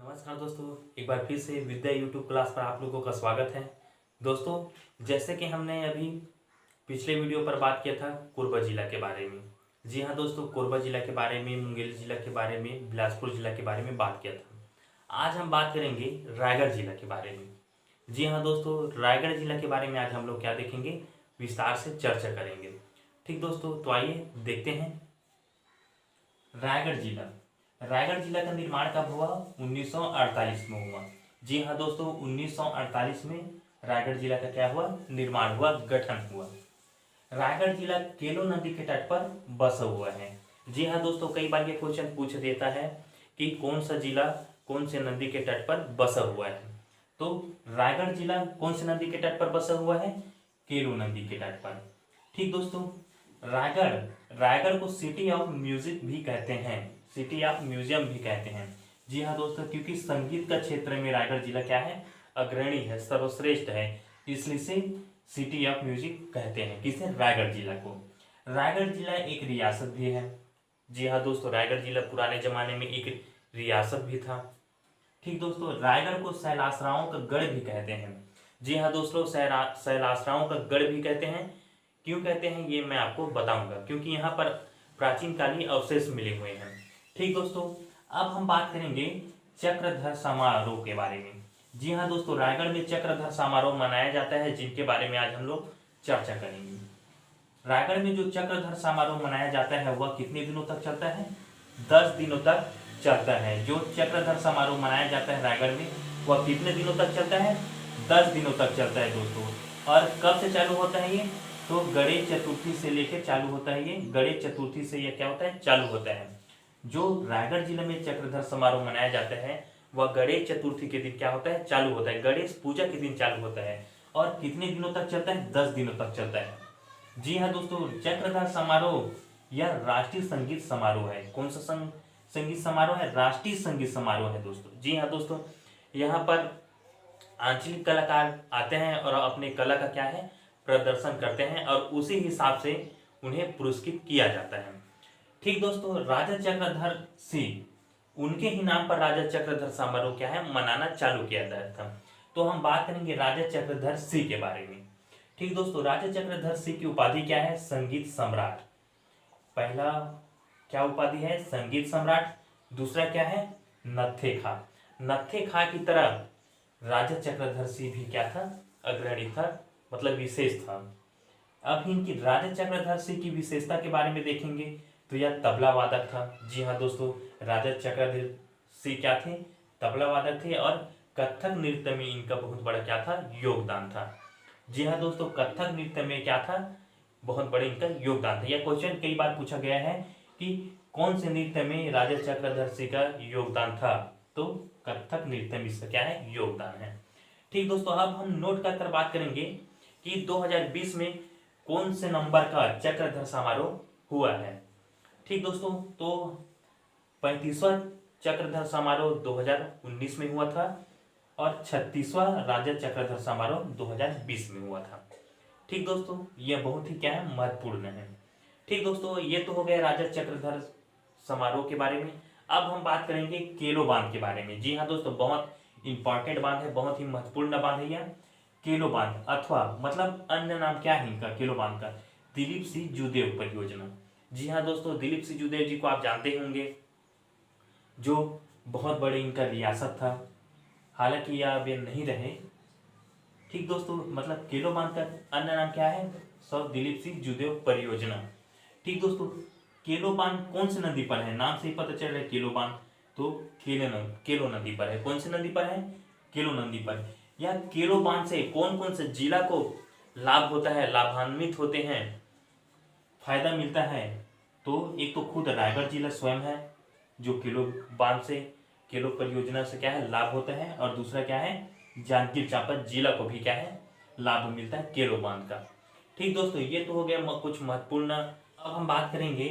नमस्कार दोस्तों, एक बार फिर से विद्या यूट्यूब क्लास पर आप लोगों का स्वागत है। दोस्तों, जैसे कि हमने अभी पिछले वीडियो पर बात किया था कोरबा जिला के बारे में। जी हाँ दोस्तों, कोरबा जिला के बारे में, मुंगेर जिला के बारे में, बिलासपुर जिला के बारे में बात किया था। आज हम बात करेंगे रायगढ़ जिला के बारे में। जी हाँ दोस्तों, रायगढ़ जिला के बारे में आज हम लोग क्या देखेंगे, विस्तार से चर्चा करेंगे। ठीक दोस्तों, तो आइए देखते हैं। रायगढ़ जिला का निर्माण कब हुआ? 1948 में हुआ। जी हाँ दोस्तों, 1948 में रायगढ़ जिला का क्या हुआ, निर्माण हुआ, गठन हुआ। रायगढ़ जिला केलो नदी के तट पर बसा हुआ है। जी हाँ दोस्तों, कई बार ये क्वेश्चन पूछ देता है कि कौन सा जिला कौन से नदी के तट पर बसा हुआ है। तो रायगढ़ जिला कौन से नदी के तट पर बसा हुआ है? केलो नदी के तट पर। ठीक दोस्तों, रायगढ़ को सिटी ऑफ म्यूजिक भी कहते हैं, सिटी ऑफ म्यूजियम भी कहते हैं। जी हाँ दोस्तों, क्योंकि संगीत का क्षेत्र में रायगढ़ जिला क्या है, अग्रणी है, सर्वश्रेष्ठ है, इसलिए से सिटी ऑफ म्यूजिक कहते हैं किसे, रायगढ़ जिला को। रायगढ़ जिला एक रियासत भी है। जी हाँ दोस्तों, रायगढ़ जिला पुराने जमाने में एक रियासत भी था। ठीक दोस्तों, रायगढ़ को शैलाश्राओं का गढ़ भी कहते हैं। जी हाँ दोस्तों, शैलाश्राओं का गढ़ भी कहते हैं। क्यों कहते हैं ये मैं आपको बताऊंगा, क्योंकि यहाँ पर प्राचीन कालीन अवशेष मिले हुए हैं। ठीक दोस्तों, अब हम बात करेंगे चक्रधर समारोह के बारे में। जी हाँ दोस्तों, रायगढ़ में चक्रधर समारोह मनाया जाता है, जिनके बारे में आज हम लोग चर्चा करेंगे। रायगढ़ में जो चक्रधर समारोह मनाया जाता है वह कितने दिनों तक चलता है? 10 दिनों तक चलता है। जो चक्रधर समारोह मनाया जाता है रायगढ़ में वह कितने दिनों तक चलता है? 10 दिनों तक चलता है दोस्तों। और कब से चालू होता है ये? तो गणेश चतुर्थी से लेकर चालू होता है ये। गणेश चतुर्थी से यह क्या होता है, चालू होता है। जो रायगढ़ जिले में चक्रधर समारोह मनाया जाता है वह गणेश चतुर्थी के दिन क्या होता है, चालू होता है। गणेश पूजा के दिन चालू होता है। और कितने दिनों तक चलता है? 10 दिनों तक चलता है। जी हाँ दोस्तों, चक्रधर समारोह यह राष्ट्रीय संगीत समारोह है। कौन सा संगीत समारोह है? राष्ट्रीय संगीत समारोह है दोस्तों। जी हाँ दोस्तों, यहाँ पर आंचलिक कलाकार आते हैं और अपने कला का क्या है, प्रदर्शन करते हैं, और उसी हिसाब से उन्हें पुरस्कृत किया जाता है। ठीक दोस्तों, राजा चक्रधर सिंह, उनके ही नाम पर राजा चक्रधर समारोह क्या है, मनाना चालू किया गया था। तो हम बात करेंगे राजा चक्रधर सिंह के बारे में। ठीक दोस्तों, राजा चक्रधर सिंह की उपाधि क्या है? संगीत सम्राट। पहला क्या उपाधि है? संगीत सम्राट। दूसरा क्या है? नत्थे खा। नत्थे खा की तरह राजा चक्रधर सिंह भी क्या था, अग्रणी था, मतलब विशेष था। अब इनकी राजा चक्रधर सिंह की विशेषता के बारे में देखेंगे तो यह तबला वादक था। जी हाँ दोस्तों, राजा चक्रधर सिंह क्या थे, तबला वादक थे। और कथक नृत्य में इनका बहुत बड़ा क्या था, योगदान था। जी हाँ दोस्तों, कथक नृत्य में क्या था, बहुत बड़े इनका योगदान था। यह क्वेश्चन कई बार पूछा गया है कि कौन से नृत्य में राजा चक्रधर सिंह का योगदान था, तो कथक नृत्य में इसका क्या है, योगदान है। ठीक दोस्तों, अब हम नोट कर बात करेंगे कि 2020 में कौन से नंबर का चक्रधर समारोह हुआ है। ठीक दोस्तों, तो 35वां चक्रधर समारोह 2019 में हुआ था और 36वां राजा चक्रधर समारोह 2020 में हुआ था। ठीक दोस्तों, यह बहुत ही क्या है, महत्वपूर्ण है। ठीक दोस्तों, ये तो हो गया राजा चक्रधर समारोह के बारे में। अब हम बात करेंगे केलो बांध के बारे में। जी हाँ दोस्तों, बहुत इंपॉर्टेंट बांध है, बहुत ही महत्वपूर्ण बांध है यह केलो बांध, अथवा मतलब अन्य नाम क्या है इनका, केलो बांध का, दिलीप सिंह जूदेव परियोजना। जी हाँ दोस्तों, दिलीप सिंह जूदेव जी को आप जानते होंगे, जो बहुत बड़े इनका रियासत था, हालांकि यह अब ये नहीं रहे। ठीक दोस्तों, मतलब केलो बांध का अन्य नाम क्या है, सर दिलीप सिंह जूदेव परियोजना। ठीक दोस्तों, केलो बांध कौन सी नदी पर है? नाम से ही पता चल रहा है केलो बांध, तो केलो नदी पर है। कौन सी नदी पर है? केलो नदी पर। यह केलो बांध से कौन कौन से जिला को लाभ होता है, लाभान्वित होते हैं, फायदा मिलता है? तो एक तो खुद रायगढ़ जिला स्वयं है, जो केलो बांध से, केलो परियोजना से क्या है, लाभ होता है। और दूसरा क्या है, जांजगीर चांपा जिला को भी क्या है, लाभ मिलता है केलो बांध का। ठीक दोस्तों, ये तो हो गया कुछ महत्वपूर्ण। अब हम बात करेंगे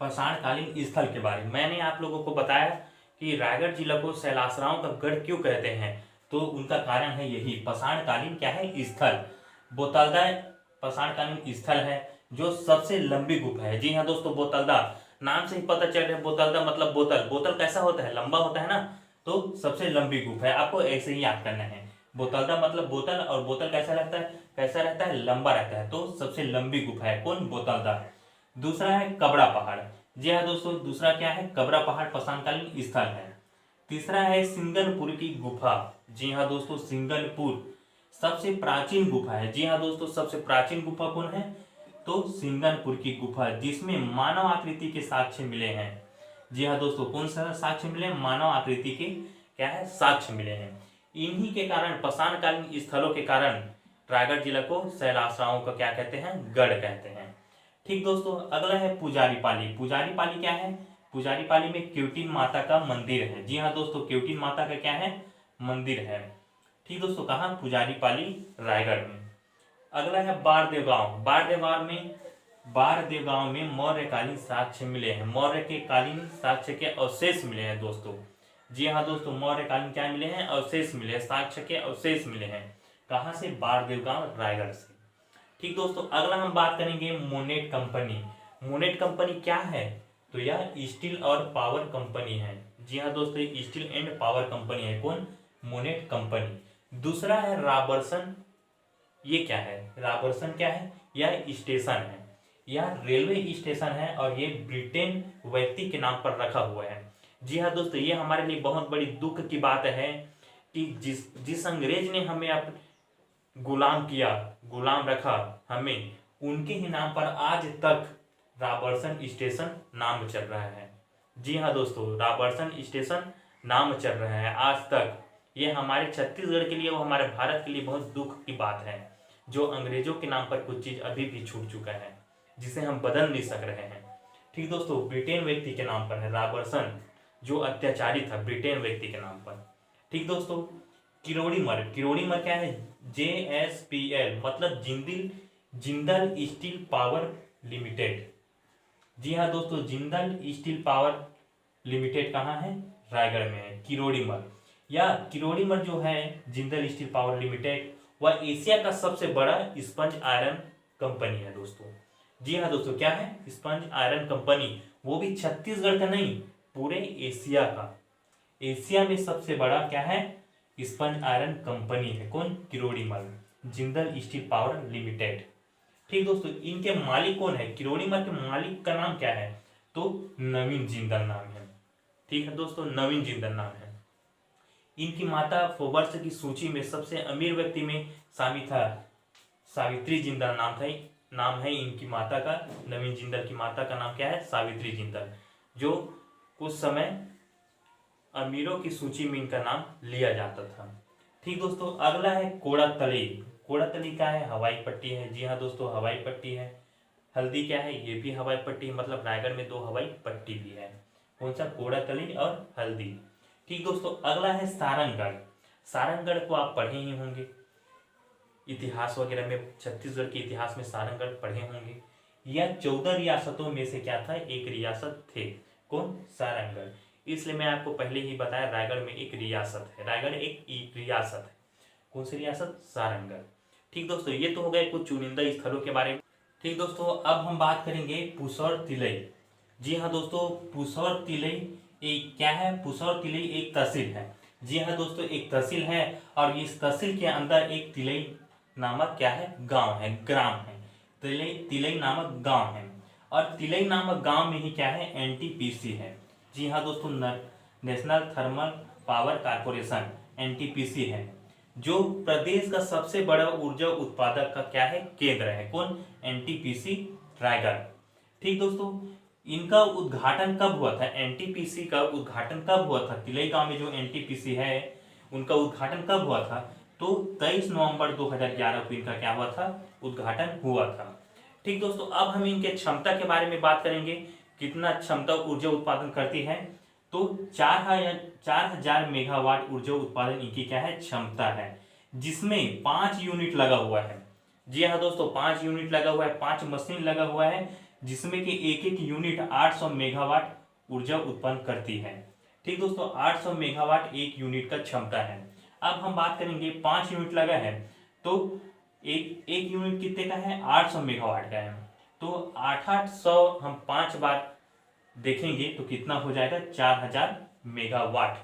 पाषाणकालीन स्थल के बारे में। मैंने आप लोगों को बताया कि रायगढ़ जिला को शैलाश्राओं का गढ़ क्यों कहते हैं, तो उनका कारण है यही, पाषाणकालीन क्या है, स्थल। बोतलदा पाषाणकालीन स्थल है, जो सबसे लंबी गुफा है। जी हाँ दोस्तों, बोतलदा नाम से ही पता चल रहा है, बोतलदा मतलब बोतल। बोतल कैसा होता है, लंबा होता है ना, तो सबसे लंबी गुफा है, आपको ऐसे ही याद करना है। बोतलदा मतलब बोतल, और बोतल कैसा लगता है, कैसा रहता है, लंबा रहता है, तो सबसे लंबी गुफा है कौन, बोतलदा। दूसरा है कबरा पहाड़। जी हाँ दोस्तों, दूसरा क्या है, कबरा पहाड़ पाषाणकालीन स्थल है। तीसरा है सिंगनपुर की गुफा। जी हाँ दोस्तों, सिंगनपुर सबसे प्राचीन गुफा है। जी हाँ दोस्तों, सबसे प्राचीन गुफा कौन है, तो सिंगनपुर की गुफा, जिसमें मानव आकृति के साक्ष्य मिले हैं। जी हाँ दोस्तों, कौन सा साक्ष्य मिले, मानव आकृति के क्या है, साक्ष्य मिले हैं। इन्हीं के कारण, पाषाणकालीन स्थलों के कारण रायगढ़ जिला को शैलाश्राओं का क्या कहते हैं, गढ़ कहते हैं। ठीक दोस्तों, अगला है पुजारी पाली। पुजारी पाली क्या है, पुजारी पाली में क्योटिन माता का मंदिर है। जी हाँ दोस्तों, क्योटिन माता का क्या है, मंदिर है। ठीक दोस्तों, कहाँ, पुजारी पाली, रायगढ़ में। अगला है बारदेव गांव। बारदेव गांव में मौर्यकालीन साक्ष्य मिले हैं। मौर्य के कालीन साक्ष्य के अवशेष मिले हैं दोस्तों। जी हाँ दोस्तों, मौर्यकालीन क्या मिले हैं, अवशेष मिले हैं, साक्ष्य के अवशेष मिले हैं। कहाँ से, बारदेव गांव, रायगढ़ से। ठीक दोस्तों, अगला हम बात करेंगे मोनेट कंपनी। मोनेट कंपनी क्या है, तो यह स्टील और पावर कंपनी है। जी हाँ दोस्तों, स्टील एंड पावर कंपनी है कौन, मोनेट कंपनी। दूसरा है राबर्सन। ये क्या है, राबर्सन क्या है, यह स्टेशन है, यह रेलवे स्टेशन है, और ये ब्रिटेन व्यक्ति के नाम पर रखा हुआ है। जी हाँ दोस्तों, ये हमारे लिए बहुत बड़ी दुख की बात है कि जिस अंग्रेज ने हमें गुलाम किया, गुलाम रखा हमें, उनके ही नाम पर आज तक राबर्सन स्टेशन नाम चल रहा है। जी हाँ दोस्तों, राबर्सन स्टेशन नाम चल रहा है आज तक। ये हमारे छत्तीसगढ़ के लिए, वो हमारे भारत के लिए बहुत दुख की बात है, जो अंग्रेजों के नाम पर कुछ चीज अभी भी छूट चुका है, जिसे हम बदल नहीं सक रहे हैं। ठीक दोस्तों, ब्रिटेन व्यक्ति के नाम पर है राबर्सन, जो अत्याचारी था, ब्रिटेन व्यक्ति के नाम पर। ठीक दोस्तों, किरोड़ी मर्ग। किरोड़ी मर्ग क्या है, JSPL मतलब जिंदल स्टील पावर लिमिटेड। जी हाँ दोस्तों, जिंदल स्टील पावर लिमिटेड कहाँ है, रायगढ़ में है, किरोड़ी मर्ग। या किरोड़ी मर्ग जो है, जिंदल स्टील पावर लिमिटेड, वह एशिया का सबसे बड़ा स्पंज आयरन कंपनी है दोस्तों। जी हाँ दोस्तों, क्या है, स्पंज आयरन कंपनी, वो भी छत्तीसगढ़ का नहीं, पूरे एशिया का। एशिया में सबसे बड़ा क्या है, स्पंज आयरन कंपनी है कौन, किरोड़ी मर्ग, जिंदल स्टील पावर लिमिटेड। ठीक दोस्तों, इनके मालिक कौन है, किरोड़ी मर्ग के मालिक का नाम क्या है, तो नवीन जिंदल नाम है। ठीक है दोस्तों, नवीन जिंदल नाम है। इनकी माता फोर्ब्स की सूची में सबसे अमीर व्यक्ति में शामिल था, सावित्री जिंदल नाम है इनकी माता का। नवीन जिंदल की माता का नाम क्या है, सावित्री जिंदल, जो कुछ समय अमीरों की सूची में इनका नाम लिया जाता था। ठीक दोस्तों, अगला है कोड़ातली। कोड़ातली क्या है, हवाई पट्टी है। जी हाँ दोस्तों, हवाई पट्टी है। हल्दी क्या है, ये भी हवाई पट्टी है, मतलब रायगढ़ में 2 हवाई पट्टी भी है। कौन सा, कोड़ातली और हल्दी। ठीक दोस्तों, अगला है सारंगगढ़। सारंगगढ़ को आप पढ़े ही होंगे, इतिहास वगैरह में, छत्तीसगढ़ के इतिहास में सारंगगढ़ पढ़े होंगे। यह 14 रियासतों में से क्या था, एक रियासत थे, कौन, सारंगगढ़। इसलिए मैं आपको पहले ही बताया, रायगढ़ में एक रियासत है, रायगढ़ एक रियासत है। कौन सी रियासत, सारंगगढ़। ठीक दोस्तों, ये तो हो गए कुछ चुनिंदा स्थलों के बारे में। ठीक दोस्तों, अब हम बात करेंगे पुसौर तिलई। जी हाँ दोस्तों, पुसौर तिलई एक क्या है, पुसौर तिलई एक तहसील है। जी हाँ दोस्तों, एक तहसील है, और इस तहसील के अंदर एक तिलई नामक क्या है, गांव है, ग्राम है। तिलई नामक गांव है, और तिलई नामक गांव में ही क्या है, NTPC है। जी हाँ दोस्तों, national thermal power corporation NTPC है, जो प्रदेश का सबसे बड़ा ऊर्जा उत्पादक का क्या है, केंद्र है, कौन, NTPC रायगढ़। ठीक दोस्तों, इनका उद्घाटन कब हुआ था, NTPC का उद्घाटन कब हुआ था, तिलई गांव में जो NTPC है उनका उद्घाटन कब हुआ था, तो 23 नवंबर 2011 को इनका क्या हुआ था, उद्घाटन हुआ था। ठीक दोस्तों, अब हम इनके क्षमता के बारे में बात करेंगे, कितना क्षमता ऊर्जा उत्पादन करती है, तो 4000 मेगावाट ऊर्जा उत्पादन इनकी क्या है, क्षमता है, जिसमें 5 यूनिट लगा हुआ है। जी हाँ दोस्तों, 5 यूनिट लगा हुआ है, 5 मशीन लगा हुआ है, जिसमें कि एक यूनिट 800 मेगावाट ऊर्जा उत्पन्न करती है। ठीक दोस्तों, 800 मेगावाट एक यूनिट का क्षमता है। अब हम बात करेंगे, 5 यूनिट लगा है, तो एक यूनिट कितने का है, 800 मेगावाट का है, तो 800 हम 5 बार देखेंगे तो कितना हो जाएगा, 4000 मेगावाट।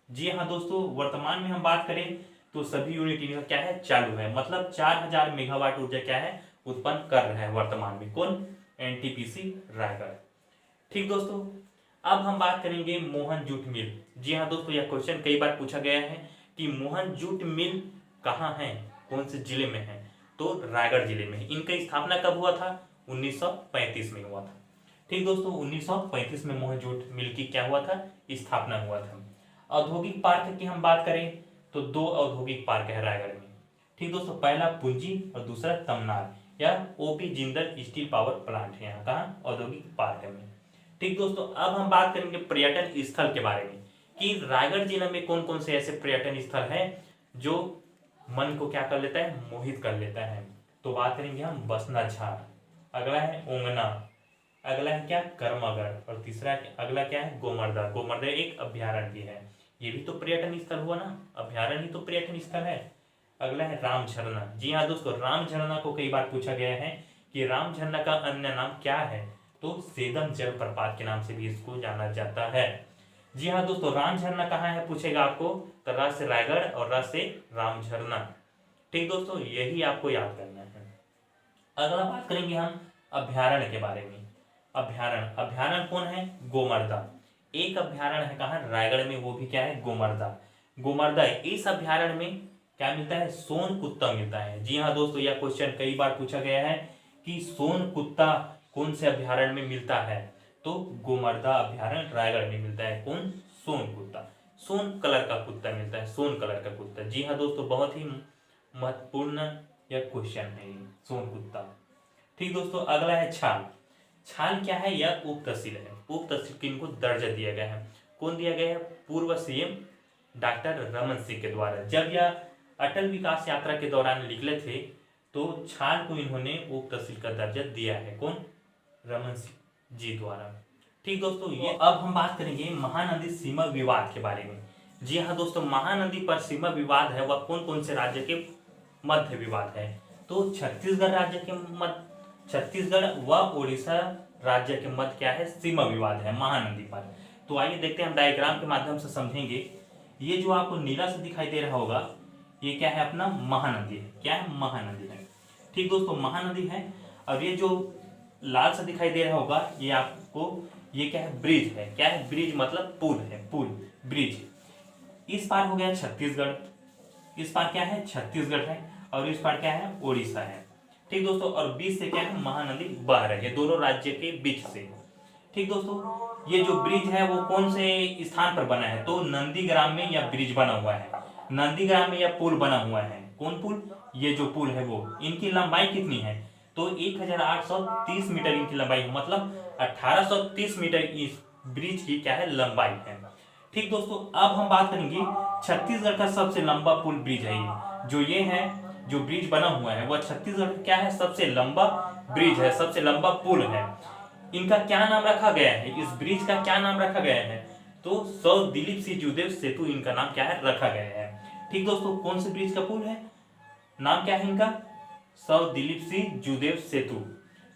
जी हाँ दोस्तों, वर्तमान में हम बात करें तो सभी यूनिट इनका क्या है, चालू है। मतलब 4000 मेगावाट ऊर्जा क्या है, उत्पन्न कर रहा है वर्तमान में। कौन? एनटीपीसी रायगढ़। ठीक दोस्तों, अब हम बात करेंगे मोहन जूट मिल। जी हाँ दोस्तों, यह क्वेश्चन कई बार पूछा गया है कि मोहन जूट मिल कहाँ है, कौन से जिले में है, तो रायगढ़ जिले में। इनका स्थापना कब हुआ था? 1935 में हुआ था। ठीक दोस्तों, 1935 में मोहन जूट मिल की क्या हुआ था, स्थापना हुआ था। औद्योगिक पार्क की हम बात करें तो 2 औद्योगिक पार्क है रायगढ़ में। ठीक दोस्तों, पहला पुंजी और दूसरा तमनार या OP Jindal steel power plant है यहाँ का औद्योगिक पार्क में। ठीक दोस्तों, अब हम बात करेंगे पर्यटन स्थल के बारे में कि रायगढ़ जिले में कौन कौन से ऐसे पर्यटन स्थल हैं जो मन को क्या कर लेता है, मोहित कर लेता है। तो बात करेंगे हम बसना झार, अगला है ओंगना, अगला है क्या, कर्मगढ़, और तीसरा अगला क्या है, गोमर्दा। गोमर्दा एक अभ्यारण्य भी है, ये भी तो पर्यटन स्थल हुआ ना, अभ्यारण्य ही तो पर्यटन स्थल है। अगला है राम झरना। जी हाँ दोस्तों, राम झरना को कई बार पूछा गया है कि राम झरना का अन्य नाम क्या है, तो सेदम जलप्रपात के नाम से भी इसको जाना जाता है। जी हाँ दोस्तों, राम झरना कहाँ है पूछेगा आपको, तो राज से रायगढ़ और राज से राम झरना। ठीक दोस्तों, यही आपको याद करना है। अगला बात करेंगे हम अभ्यारण्य के बारे में। अभ्यारण्य, अभ्यारण्य कौन है, गोमर्दा। एक अभ्यारण्य है कहाँ, रायगढ़ में, वो भी क्या है, गोमर्दा। गोमर्दा, इस अभ्यारण्य में क्या मिलता है, सोन कुत्ता मिलता है। जी हाँ दोस्तों, यह क्वेश्चन कई बार पूछा गया है कि सोन कुत्ता कौन से अभ्यारण्य में मिलता है, तो गोमर्दा अभ्यारण्य रायगढ़ में मिलता है। कौन? सोन कुत्ता, सोन कलर का कुत्ता मिलता है, सोन कलर का कुत्ता। जी हाँ दोस्तों, बहुत ही महत्वपूर्ण यह क्वेश्चन है, सोन कुत्ता। ठीक दोस्तों, अगला है छाल। छाल क्या है, यह उप तहसील है। उप तहसील को इनको दर्जा दिया गया है। कौन दिया गया है, पूर्व सीएम डॉक्टर रमन सिंह के द्वारा। जब यह अटल विकास यात्रा के दौरान निकले थे तो छाल को इन्होंने उप तहसील का दर्जा दिया है। कौन? रमन सिंह जी द्वारा। ठीक दोस्तों, ये अब हम बात करेंगे महानदी सीमा विवाद के बारे में। जी हाँ दोस्तों, महानदी पर सीमा विवाद है वह कौन कौन से राज्य के मध्य विवाद है, तो छत्तीसगढ़ राज्य के मध्य, छत्तीसगढ़ व उड़ीसा राज्य के मध्य क्या है, सीमा विवाद है महानदी पर। तो आइए देखते हैं, हम डायग्राम के माध्यम से समझेंगे। ये जो आपको नीला से दिखाई दे रहा होगा, ये क्या है, अपना महानदी है। क्या है, महानदी है। ठीक दोस्तों, महानदी है। और ये जो लाल से दिखाई दे रहा होगा, ये आपको, ये क्या है, ब्रिज है। क्या है, ब्रिज मतलब पुल है, पुल, ब्रिज। इस पार हो गया छत्तीसगढ़, इस पार क्या है, छत्तीसगढ़ है, और इस पार क्या है, उड़ीसा है। ठीक दोस्तों, और बीच से क्या है, महानदी बह रही है, दोनों राज्य के बीच से। ठीक दोस्तों, ये जो ब्रिज है वो कौन से स्थान पर बना है, तो नंदीग्राम में यह ब्रिज बना हुआ है। नंदीग्राम में यह पुल बना हुआ है। कौन पुल? ये जो पुल है वो। इनकी लंबाई कितनी है, तो 1830 मीटर इनकी लंबाई है, मतलब 1830 मीटर इस ब्रिज की क्या है, लंबाई है। ठीक दोस्तों, अब हम बात करेंगे छत्तीसगढ़ का सबसे लंबा पुल ब्रिज है ये। जो ये है, जो ब्रिज बना हुआ है वह छत्तीसगढ़ क्या है, सबसे लंबा ब्रिज है, सबसे लंबा पुल है। इनका क्या नाम रखा गया है, इस ब्रिज का क्या नाम रखा गया है, तो सौ दिलीप सिंह जूदेव सेतु इनका नाम क्या है, रखा गया है। ठीक दोस्तों, कौन से ब्रिज का पुल है, नाम क्या है इनका, सौ दिलीप सिंह जूदेव सेतु।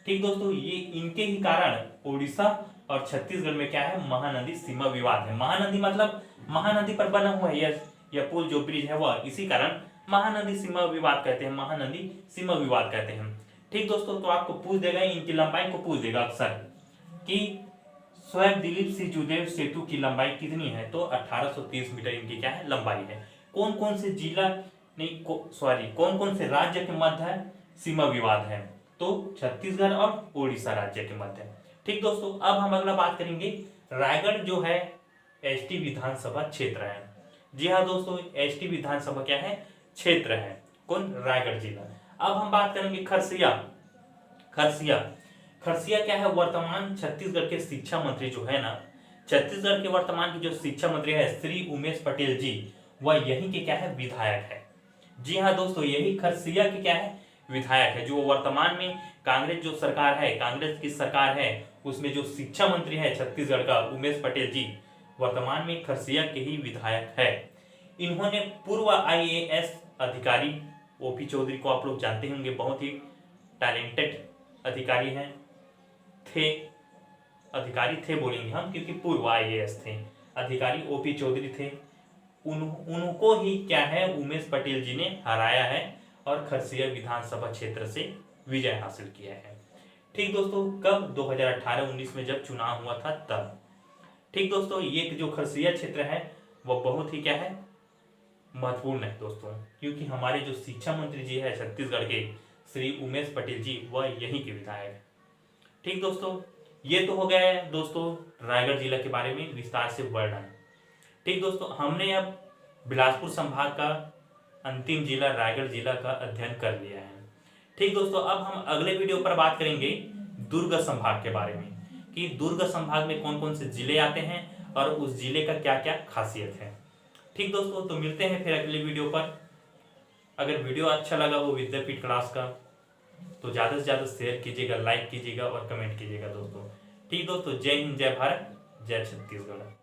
ठीक दोस्तों, ये इनके ही कारण उड़ीसा और छत्तीसगढ़ में क्या है, महानदी सीमा विवाद है। महानदी मतलब महानदी पर बना हुआ है यह पुल, जो ब्रिज है वह, इसी कारण महानदी सीमा विवाद कहते हैं, महानदी सीमा विवाद कहते हैं। ठीक दोस्तों, तो आपको पूछ देगा, इनकी लंबाई को पूछ देगा अक्सर कि स्वयं दिलीप सिंह जूदेव सेतु की लंबाई कितनी है, तो 1830 मीटर इनकी क्या है, लंबाई है। कौन कौन से जिला नहीं, सॉरी, कौन कौन से राज्य के मध्य सीमा विवाद है, तो छत्तीसगढ़ और उड़ीसा राज्य के मध्य। ठीक दोस्तों, अब हम अगला बात करेंगे, रायगढ़ जो है एसटी विधानसभा क्षेत्र है। जी हाँ दोस्तों, एसटी विधानसभा क्या है, क्षेत्र है। कौन? रायगढ़ जिला। अब हम बात करेंगे खरसिया। खरसिया, खरसिया क्या है, वर्तमान छत्तीसगढ़ के शिक्षा मंत्री जो है ना, छत्तीसगढ़ के वर्तमान की जो शिक्षा मंत्री है श्री उमेश पटेल जी, वह यही के क्या है, विधायक है। जी हाँ दोस्तों, यही खरसिया के क्या है, विधायक है। जो वर्तमान में कांग्रेस जो सरकार है, कांग्रेस की सरकार है, उसमें जो शिक्षा मंत्री है छत्तीसगढ़ का उमेश पटेल जी, वर्तमान में खरसिया के ही विधायक है। इन्होंने पूर्व आईएएस अधिकारी ओपी चौधरी को आप लोग जानते होंगे, बहुत ही टैलेंटेड अधिकारी हैं, अधिकारी थे बोलेंगे हम, क्योंकि पूर्व आईएएस थे। अधिकारी ओपी चौधरी थे, उनको ही क्या है उमेश पटेल जी ने हराया है और खरसिया विधानसभा क्षेत्र से विजय हासिल किया है। ठीक दोस्तों, कब 2018-19 में जब चुनाव हुआ था तब। ठीक दोस्तों, ये जो खरसिया क्षेत्र है वह बहुत ही क्या है महत्वपूर्ण है दोस्तों, क्योंकि हमारे जो शिक्षा मंत्री जी है छत्तीसगढ़ के श्री उमेश पटेल जी वह यहीं के विधायक है। ठीक दोस्तों, ये तो हो गया है दोस्तों रायगढ़ जिला के बारे में विस्तार से वर्णन। ठीक दोस्तों, हमने अब बिलासपुर संभाग का अंतिम जिला रायगढ़ जिला का अध्ययन कर लिया है। ठीक दोस्तों, अब हम अगले वीडियो पर बात करेंगे दुर्ग संभाग के बारे में कि दुर्ग संभाग में कौन कौन से जिले आते हैं और उस जिले का क्या क्या खासियत है। ठीक दोस्तों, तो मिलते हैं फिर अगले वीडियो पर। अगर वीडियो अच्छा लगा हो विद्यापीठ क्लास का तो ज़्यादा से ज़्यादा शेयर कीजिएगा, लाइक कीजिएगा और कमेंट कीजिएगा दोस्तों। ठीक दोस्तों, जय हिंद, जय भारत, जय छत्तीसगढ़।